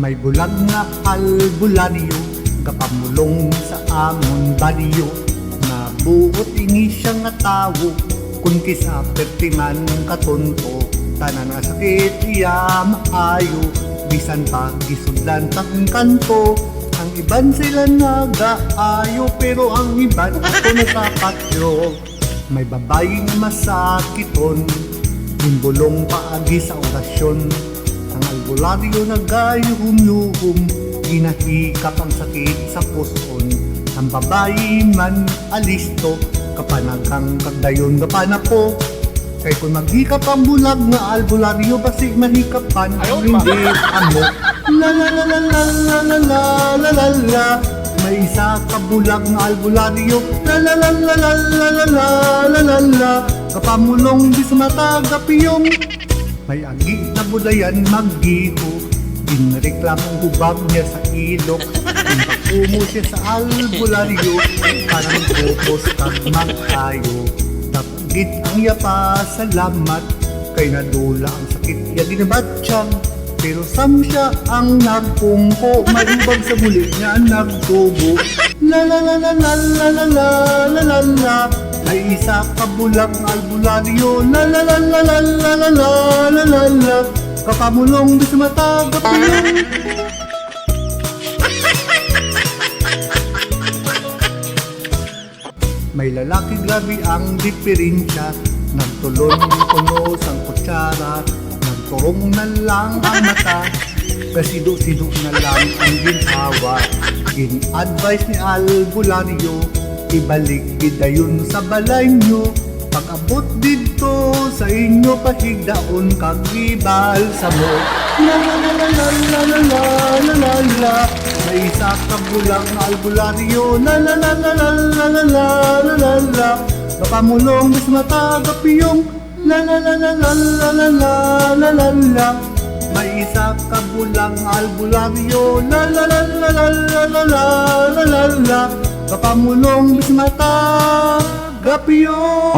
May bulag nga albularyo, kapamulong sa amon baliyo. Nabuot ini siya nga tawo, kun kisa pertiman katonto. Tanan nga sakit iya maayo, bisan pa gisudlan tang kanto. Ang iban sila nagaayo, pero ang iban ako nagkakatyo. May babaeng masakiton, bulong paagi sa orasyon. Ang albularyo nagayuhum-yuhum, ginahikap ang sakit sa puson. Ang babae man alisto, kapanagang kagdayon kapanapo. Kay kung maghikap ang bulag nga albularyo, basig mahikapan ang hindi amo. La la la la la la la la la la la. May isa ka bulag nga albularyo, la la la la la la la la la la la. Kapamulong di sa mata gapiyong, may agi na bulayan maggiho. Inreklamong hubag niya sa ilok, impakumo siya sa albularyo, parang pupos kag magkayo. Tapagit ang yapa, salamat, kay nadula ang sakit niya ginabatsyang. Pero sam siya ang nagpungko, malubag sa muli niya nagtubo. La la la la la la la la la la la. May isa ka bulag albularyo, la la la la la la la la la la la. Kapamulong di sa mata gapiyong. May lalaki grabe ang diferensya, nagtulon kuno sang kutsara, nagturong na lang ang mata, kasido-sido na lang ang ginhawa. Gin-advise ni albularyo, ibalik gidayon sa balay nyo. Pag-abot dito sa inyo, pahigdaon kag gibal sa mo. La la la la la la la la la la la. May isa ka bulang albularyo, la la la la la la la la la la la. Kapamulong bis mata gapiyong, la la la la la la la la la la la. May isa ka bulang albularyo, la la la la la la la la la la la. Kapamulong bis mata gapiyong.